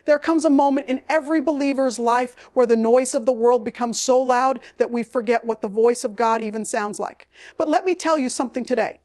There comes a moment in every believer's life where the noise of the world becomes so loud that we forget what the voice of God even sounds like. But let me tell you something today.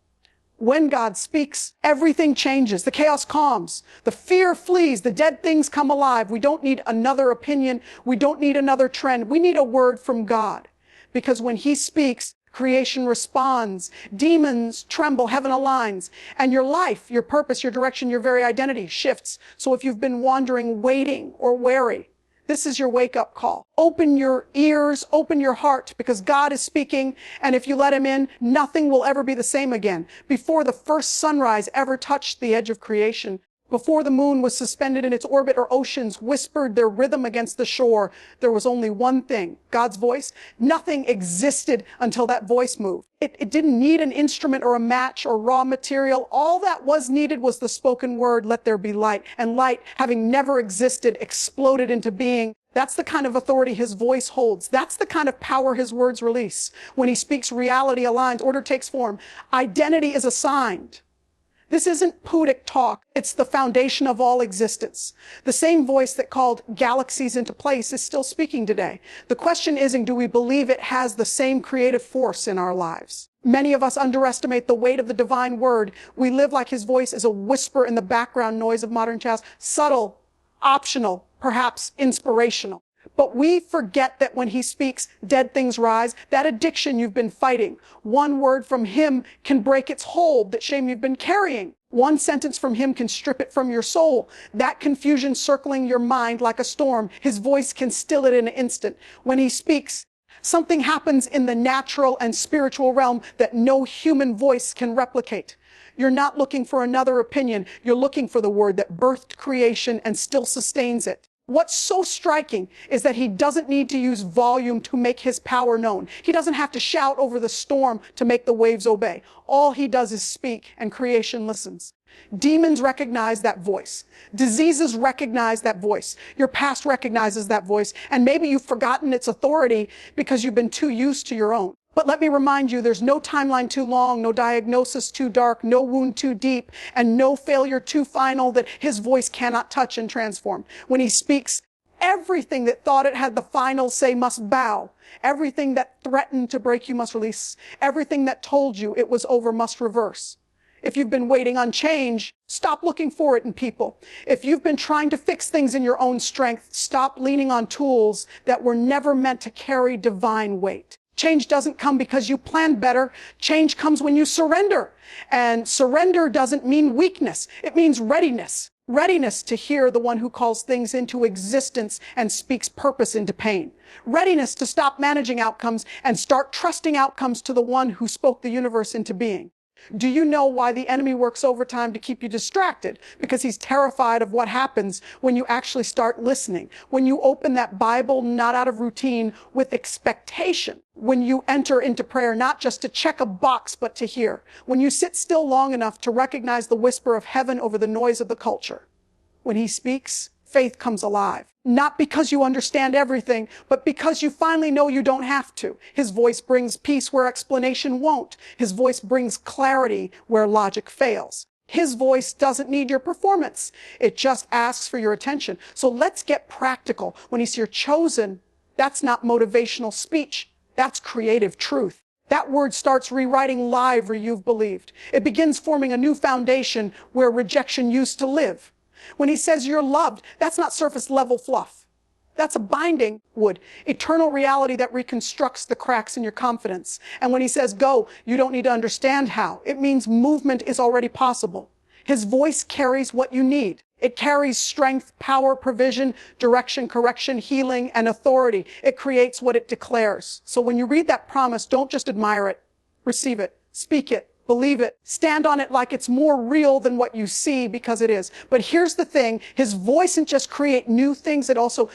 When God speaks, everything changes. The chaos calms. The fear flees. The dead things come alive. We don't need another opinion. We don't need another trend. We need a word from God. Because when He speaks, creation responds. Demons tremble. Heaven aligns. And your life, your purpose, your direction, your very identity shifts. So if you've been wandering, waiting, or wary, this is your wake-up call. Open your ears, open your heart, because God is speaking, and if you let Him in, nothing will ever be the same again. Before the first sunrise ever touched the edge of creation, before the moon was suspended in its orbit or oceans whispered their rhythm against the shore, there was only one thing, God's voice. Nothing existed until that voice moved. It didn't need an instrument or a match or raw material. All that was needed was the spoken word, let there be light. And light, having never existed, exploded into being. That's the kind of authority His voice holds. That's the kind of power His words release. When He speaks, reality aligns, order takes form, identity is assigned. This isn't pudic talk. It's the foundation of all existence. The same voice that called galaxies into place is still speaking today. The question isn't, do we believe it has the same creative force in our lives? Many of us underestimate the weight of the divine word. We live like His voice is a whisper in the background noise of modern chaos. Subtle, optional, perhaps inspirational. But we forget that when He speaks, dead things rise. That addiction you've been fighting, one word from Him can break its hold, that shame you've been carrying. One sentence from Him can strip it from your soul. That confusion circling your mind like a storm, His voice can still it in an instant. When He speaks, something happens in the natural and spiritual realm that no human voice can replicate. You're not looking for another opinion. You're looking for the word that birthed creation and still sustains it. What's so striking is that He doesn't need to use volume to make His power known. He doesn't have to shout over the storm to make the waves obey. All He does is speak, and creation listens. Demons recognize that voice. Diseases recognize that voice. Your past recognizes that voice. And maybe you've forgotten its authority because you've been too used to your own. But let me remind you, there's no timeline too long, no diagnosis too dark, no wound too deep, and no failure too final that His voice cannot touch and transform. When He speaks, everything that thought it had the final say must bow. Everything that threatened to break you must release. Everything that told you it was over must reverse. If you've been waiting on change, stop looking for it in people. If you've been trying to fix things in your own strength, stop leaning on tools that were never meant to carry divine weight. Change doesn't come because you plan better. Change comes when you surrender. And surrender doesn't mean weakness. It means readiness. Readiness to hear the one who calls things into existence and speaks purpose into pain. Readiness to stop managing outcomes and start trusting outcomes to the one who spoke the universe into being. Do you know why the enemy works overtime to keep you distracted? Because he's terrified of what happens when you actually start listening. When you open that Bible, not out of routine, with expectation. When you enter into prayer, not just to check a box, but to hear. When you sit still long enough to recognize the whisper of heaven over the noise of the culture. When He speaks, faith comes alive. Not because you understand everything, but because you finally know you don't have to. His voice brings peace where explanation won't. His voice brings clarity where logic fails. His voice doesn't need your performance. It just asks for your attention. So let's get practical. When He's your chosen, that's not motivational speech. That's creative truth. That word starts rewriting live where you've believed. It begins forming a new foundation where rejection used to live. When He says you're loved, that's not surface level fluff. That's a binding wood, eternal reality that reconstructs the cracks in your confidence. And when He says go, you don't need to understand how. It means movement is already possible. His voice carries what you need. It carries strength, power, provision, direction, correction, healing, and authority. It creates what it declares. So when you read that promise, don't just admire it. Receive it. Speak it. Believe it. Stand on it like it's more real than what you see, because it is. But here's the thing. His voice doesn't just create new things. It also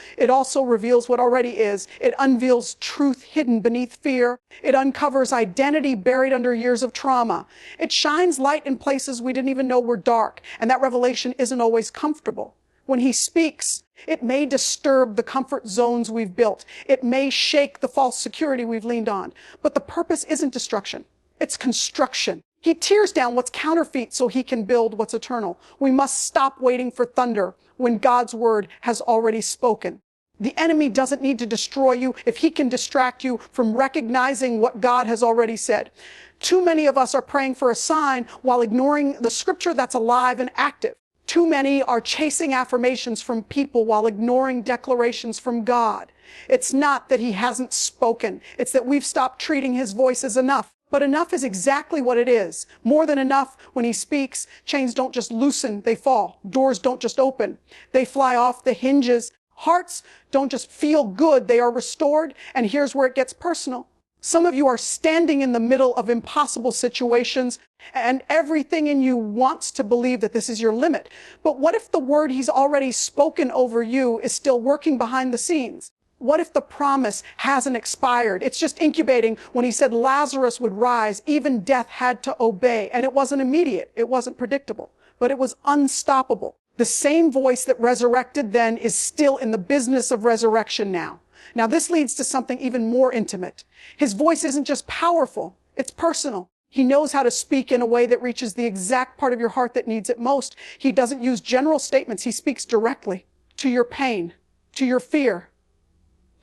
reveals what already is. It unveils truth hidden beneath fear. It uncovers identity buried under years of trauma. It shines light in places we didn't even know were dark. And that revelation isn't always comfortable. When He speaks, it may disturb the comfort zones we've built. It may shake the false security we've leaned on. But the purpose isn't destruction. It's construction. He tears down what's counterfeit so He can build what's eternal. We must stop waiting for thunder. when God's word has already spoken. The enemy doesn't need to destroy you if he can distract you from recognizing what God has already said. Too many of us are praying for a sign while ignoring the scripture that's alive and active. Too many are chasing affirmations from people while ignoring declarations from God. It's not that he hasn't spoken. It's that we've stopped treating his voice as enough. But enough is exactly what it is. More than enough. When he speaks, chains don't just loosen, they fall. Doors don't just open, they fly off the hinges. Hearts don't just feel good, they are restored. And here's where it gets personal. Some of you are standing in the middle of impossible situations, and everything in you wants to believe that this is your limit. But what if the word he's already spoken over you is still working behind the scenes? What if the promise hasn't expired? It's just incubating. When he said Lazarus would rise, even death had to obey. And it wasn't immediate, it wasn't predictable, but it was unstoppable. The same voice that resurrected then is still in the business of resurrection now. Now this leads to something even more intimate. His voice isn't just powerful, it's personal. He knows how to speak in a way that reaches the exact part of your heart that needs it most. He doesn't use general statements. He speaks directly to your pain, to your fear,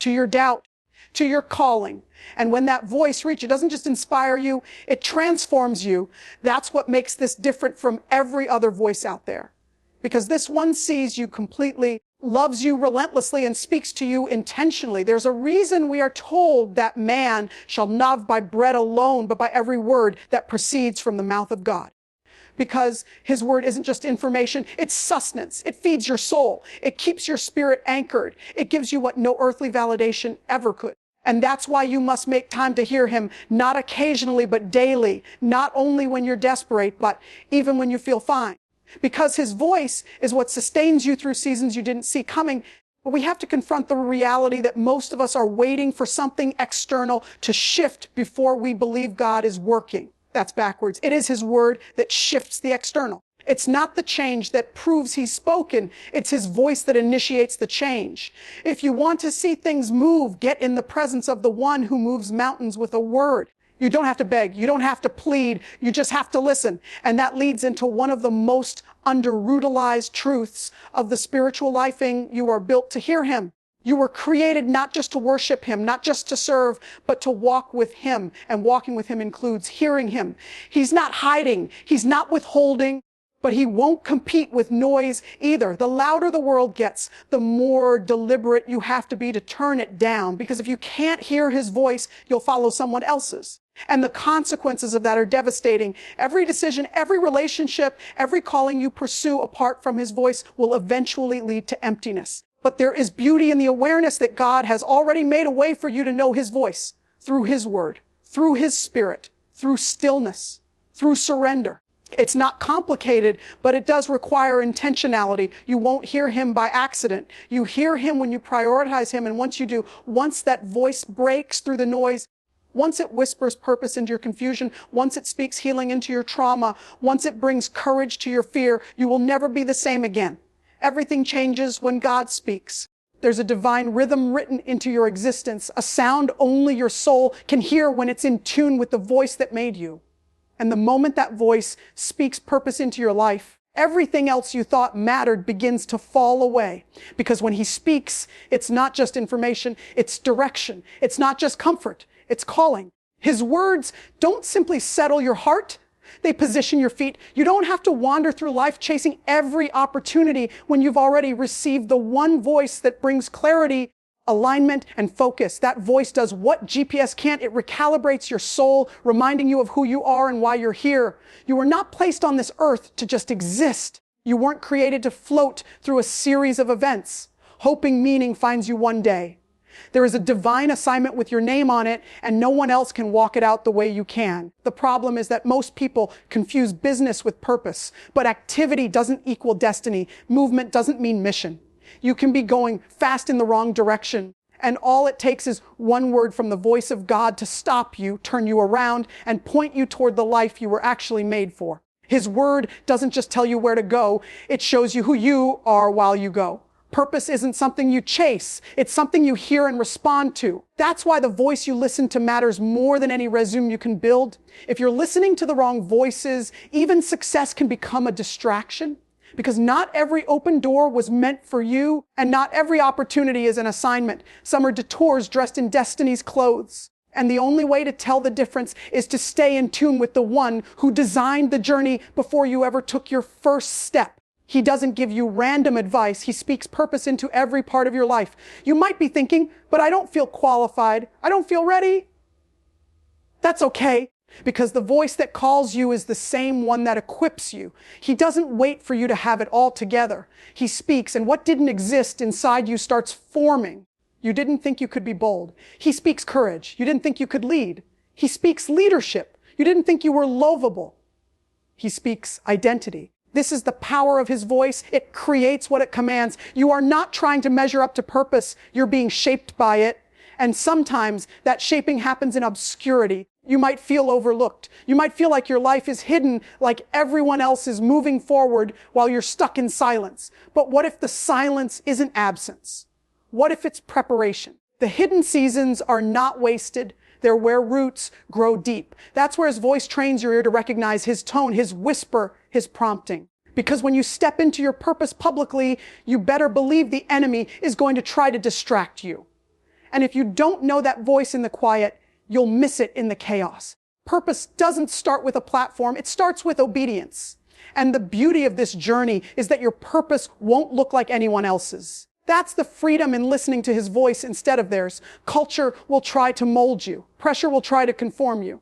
to your doubt, to your calling. And when that voice reaches, it doesn't just inspire you, it transforms you. That's what makes this different from every other voice out there. Because this one sees you completely, loves you relentlessly, and speaks to you intentionally. There's a reason we are told that man shall not live by bread alone, but by every word that proceeds from the mouth of God. Because his word isn't just information, it's sustenance. It feeds your soul. It keeps your spirit anchored. It gives you what no earthly validation ever could. And that's why you must make time to hear him, not occasionally, but daily. Not only when you're desperate, but even when you feel fine. Because his voice is what sustains you through seasons you didn't see coming. But we have to confront the reality that most of us are waiting for something external to shift before we believe God is working. That's backwards. It is his word that shifts the external. It's not the change that proves he's spoken. It's his voice that initiates the change. If you want to see things move, get in the presence of the one who moves mountains with a word. You don't have to beg. You don't have to plead. You just have to listen. And that leads into one of the most under-utilized truths of the spiritual lifing. You are built to hear him. You were created not just to worship him, not just to serve, but to walk with him. And walking with him includes hearing him. He's not hiding. He's not withholding. But he won't compete with noise either. The louder the world gets, the more deliberate you have to be to turn it down. Because if you can't hear his voice, you'll follow someone else's. And the consequences of that are devastating. Every decision, every relationship, every calling you pursue apart from his voice will eventually lead to emptiness. But there is beauty in the awareness that God has already made a way for you to know his voice through his word, through his spirit, through stillness, through surrender. It's not complicated, but it does require intentionality. You won't hear him by accident. You hear him when you prioritize him. And once you do, once that voice breaks through the noise, once it whispers purpose into your confusion, once it speaks healing into your trauma, once it brings courage to your fear, you will never be the same again. Everything changes when God speaks. There's a divine rhythm written into your existence, a sound only your soul can hear when it's in tune with the voice that made you. And the moment that voice speaks purpose into your life, everything else you thought mattered begins to fall away. Because when he speaks, it's not just information, it's direction. It's not just comfort, it's calling. His words don't simply settle your heart, they position your feet. You don't have to wander through life chasing every opportunity when you've already received the one voice that brings clarity, alignment, and focus. That voice does what GPS can't. It recalibrates your soul, reminding you of who you are and why you're here. You were not placed on this earth to just exist. You weren't created to float through a series of events, hoping meaning finds you one day. There is a divine assignment with your name on it, and no one else can walk it out the way you can. The problem is that most people confuse business with purpose, but activity doesn't equal destiny. Movement doesn't mean mission. You can be going fast in the wrong direction, and all it takes is one word from the voice of God to stop you, turn you around, and point you toward the life you were actually made for. His word doesn't just tell you where to go, it shows you who you are while you go. Purpose isn't something you chase, it's something you hear and respond to. That's why the voice you listen to matters more than any resume you can build. If you're listening to the wrong voices, even success can become a distraction. Because not every open door was meant for you, and not every opportunity is an assignment. Some are detours dressed in destiny's clothes. And the only way to tell the difference is to stay in tune with the one who designed the journey before you ever took your first step. He doesn't give you random advice. He speaks purpose into every part of your life. You might be thinking, but I don't feel qualified. I don't feel ready. That's okay, because the voice that calls you is the same one that equips you. He doesn't wait for you to have it all together. He speaks, and what didn't exist inside you starts forming. You didn't think you could be bold. He speaks courage. You didn't think you could lead. He speaks leadership. You didn't think you were lovable. He speaks identity. This is the power of his voice. It creates what it commands. You are not trying to measure up to purpose. You're being shaped by it. And sometimes that shaping happens in obscurity. You might feel overlooked. You might feel like your life is hidden, like everyone else is moving forward while you're stuck in silence. But what if the silence isn't absence? What if it's preparation? The hidden seasons are not wasted. They're where roots grow deep. That's where his voice trains your ear to recognize his tone, his whisper, his prompting. Because when you step into your purpose publicly, you better believe the enemy is going to try to distract you. And if you don't know that voice in the quiet, you'll miss it in the chaos. Purpose doesn't start with a platform. It starts with obedience. And the beauty of this journey is that your purpose won't look like anyone else's. That's the freedom in listening to his voice instead of theirs. Culture will try to mold you. Pressure will try to conform you.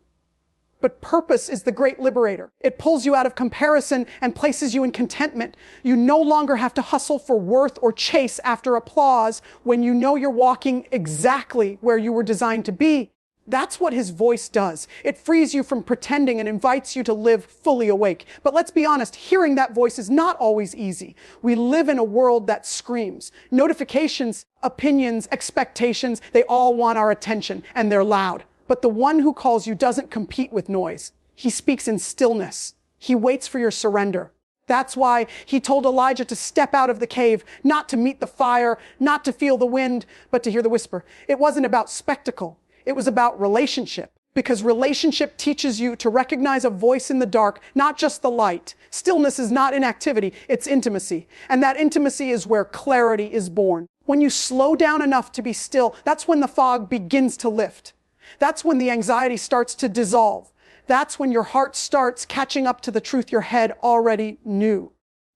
But purpose is the great liberator. It pulls you out of comparison and places you in contentment. You no longer have to hustle for worth or chase after applause when you know you're walking exactly where you were designed to be. That's what his voice does. It frees you from pretending and invites you to live fully awake. But let's be honest, hearing that voice is not always easy. We live in a world that screams. Notifications, opinions, expectations, they all want our attention, and they're loud. But the one who calls you doesn't compete with noise. He speaks in stillness. He waits for your surrender. That's why he told Elijah to step out of the cave, not to meet the fire, not to feel the wind, but to hear the whisper. It wasn't about spectacle. It was about relationship, because relationship teaches you to recognize a voice in the dark, not just the light. Stillness is not inactivity, it's intimacy. And that intimacy is where clarity is born. When you slow down enough to be still, that's when the fog begins to lift. That's when the anxiety starts to dissolve. That's when your heart starts catching up to the truth your head already knew.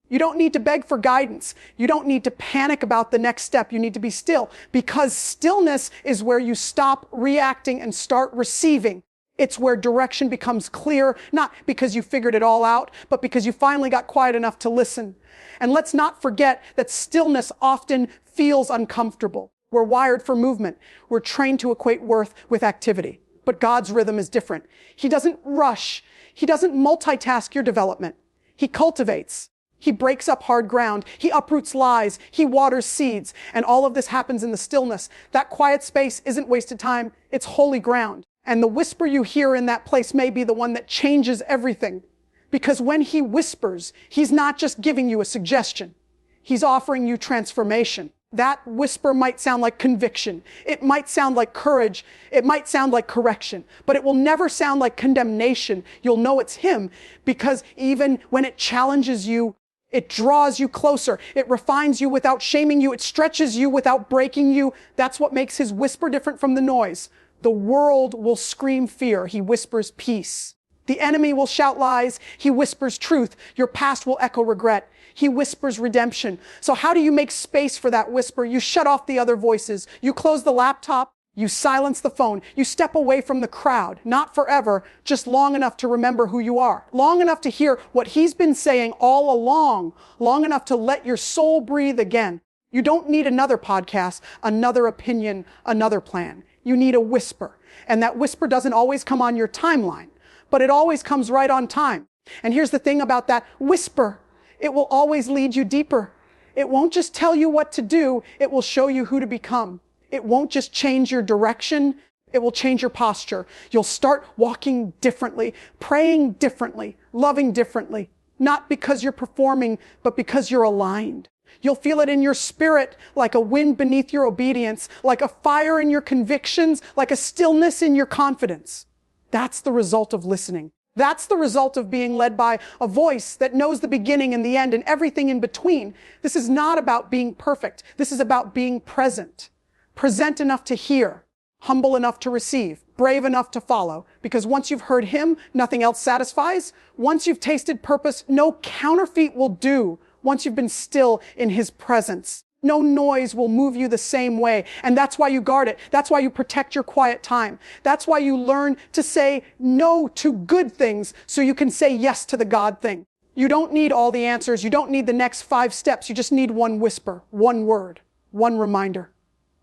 You don't need to beg for guidance. You don't need to panic about the next step. You need to be still, because stillness is where you stop reacting and start receiving. It's where direction becomes clear, not because you figured it all out, but because you finally got quiet enough to listen. And let's not forget that stillness often feels uncomfortable. We're wired for movement. We're trained to equate worth with activity. But God's rhythm is different. He doesn't rush. He doesn't multitask your development. He cultivates. He breaks up hard ground. He uproots lies. He waters seeds. And all of this happens in the stillness. That quiet space isn't wasted time. It's holy ground. And the whisper you hear in that place may be the one that changes everything. Because when he whispers, he's not just giving you a suggestion. He's offering you transformation. That whisper might sound like conviction. It might sound like courage. It might sound like correction. But it will never sound like condemnation. You'll know it's him, because even when it challenges you, it draws you closer. It refines you without shaming you. It stretches you without breaking you. That's what makes his whisper different from the noise. The world will scream fear. He whispers peace. The enemy will shout lies. He whispers truth. Your past will echo regret. He whispers redemption. So how do you make space for that whisper? You shut off the other voices. You close the laptop. You silence the phone. You step away from the crowd, not forever, just long enough to remember who you are, long enough to hear what he's been saying all along, long enough to let your soul breathe again. You don't need another podcast, another opinion, another plan. You need a whisper. And that whisper doesn't always come on your timeline, but it always comes right on time. And here's the thing about that whisper. It will always lead you deeper. It won't just tell you what to do. It will show you who to become. It won't just change your direction. It will change your posture. You'll start walking differently, praying differently, loving differently, not because you're performing, but because you're aligned. You'll feel it in your spirit, like a wind beneath your obedience, like a fire in your convictions, like a stillness in your confidence. That's the result of listening. That's the result of being led by a voice that knows the beginning and the end and everything in between. This is not about being perfect. This is about being present. Present enough to hear, humble enough to receive, brave enough to follow. Because once you've heard him, nothing else satisfies. Once you've tasted purpose, no counterfeit will do. Once you've been still in his presence, no noise will move you the same way. And that's why you guard it. That's why you protect your quiet time. That's why you learn to say no to good things so you can say yes to the God thing. You don't need all the answers. You don't need the next 5 steps. You just need one whisper, one word, one reminder,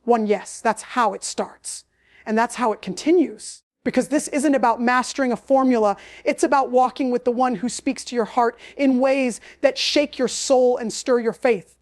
one yes. That's how it starts. And that's how it continues. Because this isn't about mastering a formula. It's about walking with the one who speaks to your heart in ways that shake your soul and stir your faith.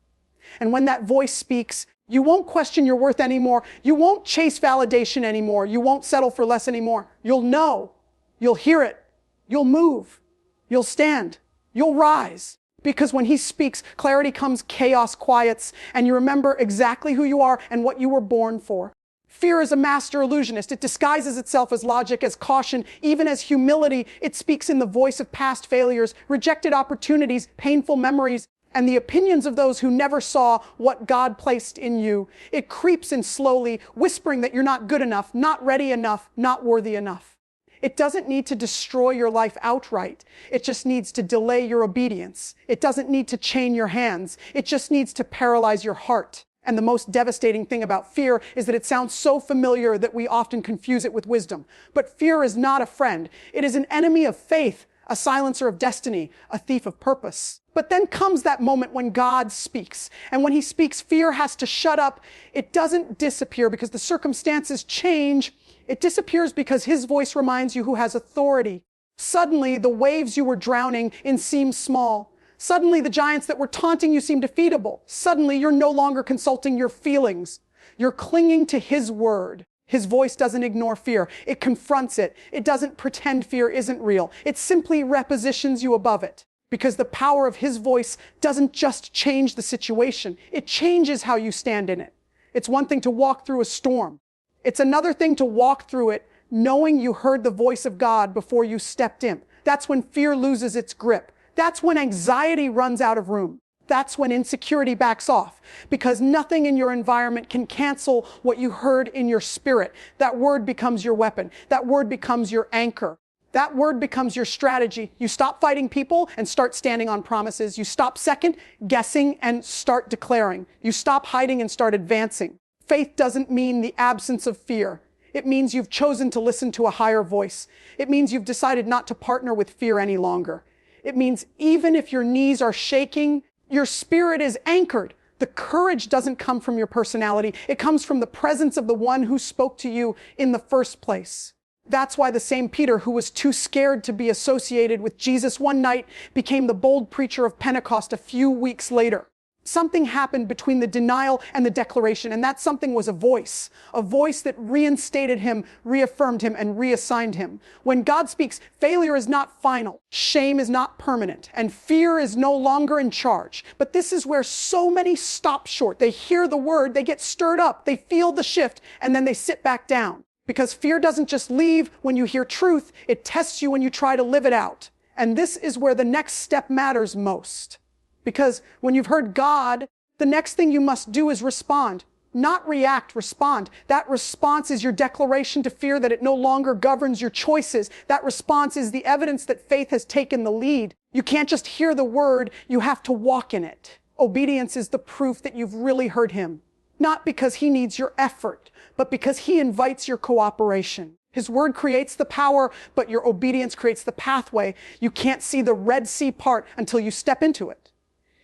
And when that voice speaks, you won't question your worth anymore. You won't chase validation anymore. You won't settle for less anymore. You'll know. You'll hear it. You'll move. You'll stand. You'll rise. Because when he speaks, clarity comes, chaos quiets, and you remember exactly who you are and what you were born for. Fear is a master illusionist. It disguises itself as logic, as caution, even as humility. It speaks in the voice of past failures, rejected opportunities, painful memories, and the opinions of those who never saw what God placed in you. It creeps in slowly, whispering that you're not good enough, not ready enough, not worthy enough. It doesn't need to destroy your life outright. It just needs to delay your obedience. It doesn't need to chain your hands. It just needs to paralyze your heart. And the most devastating thing about fear is that it sounds so familiar that we often confuse it with wisdom. But fear is not a friend. It is an enemy of faith, a silencer of destiny, a thief of purpose. But then comes that moment when God speaks. And when he speaks, fear has to shut up. It doesn't disappear because the circumstances change. It disappears because his voice reminds you who has authority. Suddenly, the waves you were drowning in seem small. Suddenly, the giants that were taunting you seem defeatable. Suddenly, you're no longer consulting your feelings. You're clinging to his word. His voice doesn't ignore fear. It confronts it. It doesn't pretend fear isn't real. It simply repositions you above it. Because the power of his voice doesn't just change the situation. It changes how you stand in it. It's one thing to walk through a storm. It's another thing to walk through it knowing you heard the voice of God before you stepped in. That's when fear loses its grip. That's when anxiety runs out of room. That's when insecurity backs off, because nothing in your environment can cancel what you heard in your spirit. That word becomes your weapon. That word becomes your anchor. That word becomes your strategy. You stop fighting people and start standing on promises. You stop second guessing and start declaring. You stop hiding and start advancing. Faith doesn't mean the absence of fear. It means you've chosen to listen to a higher voice. It means you've decided not to partner with fear any longer. It means even if your knees are shaking, your spirit is anchored. The courage doesn't come from your personality. It comes from the presence of the one who spoke to you in the first place. That's why the same Peter, who was too scared to be associated with Jesus one night, became the bold preacher of Pentecost a few weeks later. Something happened between the denial and the declaration, and that something was a voice that reinstated him, reaffirmed him, and reassigned him. When God speaks, failure is not final, shame is not permanent, and fear is no longer in charge. But this is where so many stop short. They hear the word, they get stirred up, they feel the shift, and then they sit back down. Because fear doesn't just leave when you hear truth, it tests you when you try to live it out. And this is where the next step matters most. Because when you've heard God, the next thing you must do is respond. Not react, respond. That response is your declaration to fear that it no longer governs your choices. That response is the evidence that faith has taken the lead. You can't just hear the word, you have to walk in it. Obedience is the proof that you've really heard him. Not because he needs your effort, but because he invites your cooperation. His word creates the power, but your obedience creates the pathway. You can't see the Red Sea part until you step into it.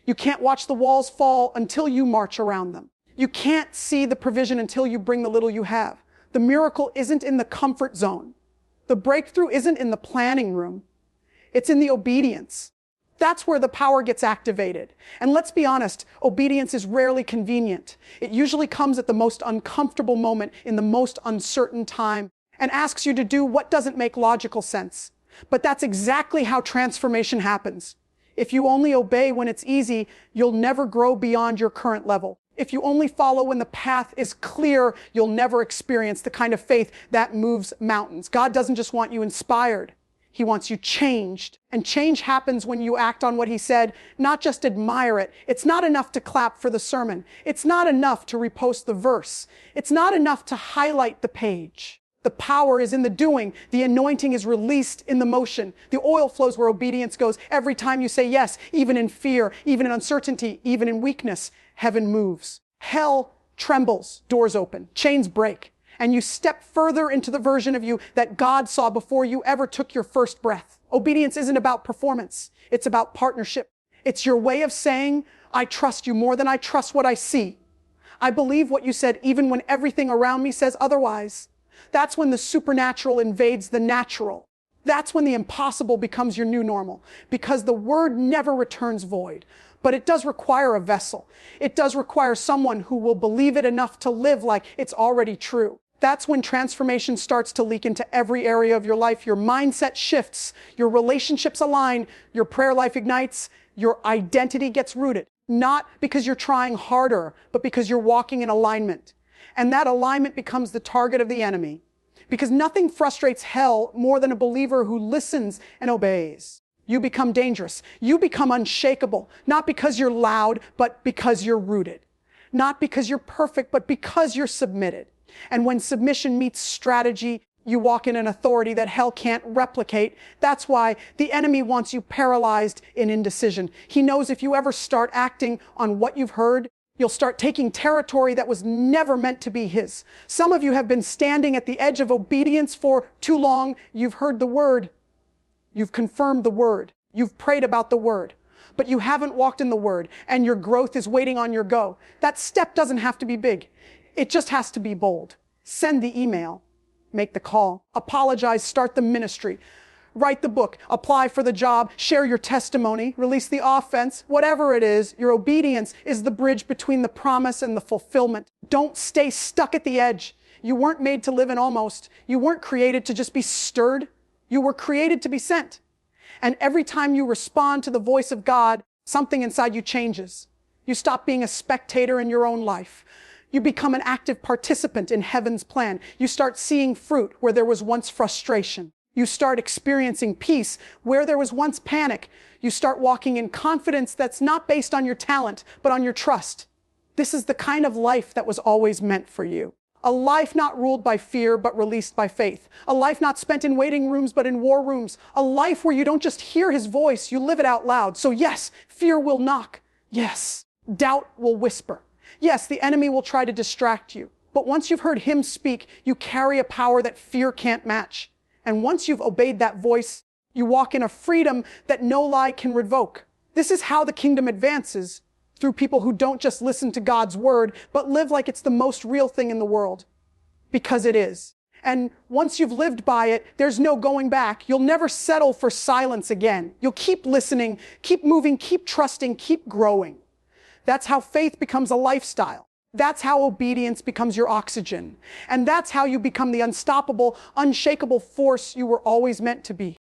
You can't watch the walls fall until you march around them. You can't see the provision until you bring the little you have. The miracle isn't in the comfort zone. The breakthrough isn't in the planning room. It's in the obedience. That's where the power gets activated. And let's be honest, obedience is rarely convenient. It usually comes at the most uncomfortable moment in the most uncertain time and asks you to do what doesn't make logical sense. But that's exactly how transformation happens. If you only obey when it's easy, you'll never grow beyond your current level. If you only follow when the path is clear, you'll never experience the kind of faith that moves mountains. God doesn't just want you inspired. He wants you changed. And change happens when you act on what he said, not just admire it. It's not enough to clap for the sermon. It's not enough to repost the verse. It's not enough to highlight the page. The power is in the doing. The anointing is released in the motion. The oil flows where obedience goes. Every time you say yes, even in fear, even in uncertainty, even in weakness, heaven moves. Hell trembles, doors open, chains break, and you step further into the version of you that God saw before you ever took your first breath. Obedience isn't about performance. It's about partnership. It's your way of saying, I trust you more than I trust what I see. I believe what you said even when everything around me says otherwise. That's when the supernatural invades the natural. That's when the impossible becomes your new normal, because the word never returns void. But it does require a vessel. It does require someone who will believe it enough to live like it's already true. That's when transformation starts to leak into every area of your life. Your mindset shifts, your relationships align, your prayer life ignites, your identity gets rooted. Not because you're trying harder, but because you're walking in alignment. And that alignment becomes the target of the enemy. Because nothing frustrates hell more than a believer who listens and obeys. You become dangerous. You become unshakable. Not because you're loud, but because you're rooted. Not because you're perfect, but because you're submitted. And when submission meets strategy, you walk in an authority that hell can't replicate. That's why the enemy wants you paralyzed in indecision. He knows if you ever start acting on what you've heard, you'll start taking territory that was never meant to be his. Some of you have been standing at the edge of obedience for too long. You've heard the word. You've confirmed the word. You've prayed about the word. But you haven't walked in the word, and your growth is waiting on your go. That step doesn't have to be big. It just has to be bold. Send the email. Make the call. Apologize. Start the ministry. Write the book, apply for the job, share your testimony, release the offense, whatever it is, your obedience is the bridge between the promise and the fulfillment. Don't stay stuck at the edge. You weren't made to live in almost. You weren't created to just be stirred. You were created to be sent. And every time you respond to the voice of God, something inside you changes. You stop being a spectator in your own life. You become an active participant in heaven's plan. You start seeing fruit where there was once frustration. You start experiencing peace where there was once panic. You start walking in confidence that's not based on your talent, but on your trust. This is the kind of life that was always meant for you. A life not ruled by fear, but released by faith. A life not spent in waiting rooms, but in war rooms. A life where you don't just hear his voice, you live it out loud. So yes, fear will knock. Yes, doubt will whisper. Yes, the enemy will try to distract you. But once you've heard him speak, you carry a power that fear can't match. And once you've obeyed that voice, you walk in a freedom that no lie can revoke. This is how the kingdom advances, through people who don't just listen to God's word, but live like it's the most real thing in the world. Because it is. And once you've lived by it, there's no going back. You'll never settle for silence again. You'll keep listening, keep moving, keep trusting, keep growing. That's how faith becomes a lifestyle. That's how obedience becomes your oxygen. And that's how you become the unstoppable, unshakable force you were always meant to be.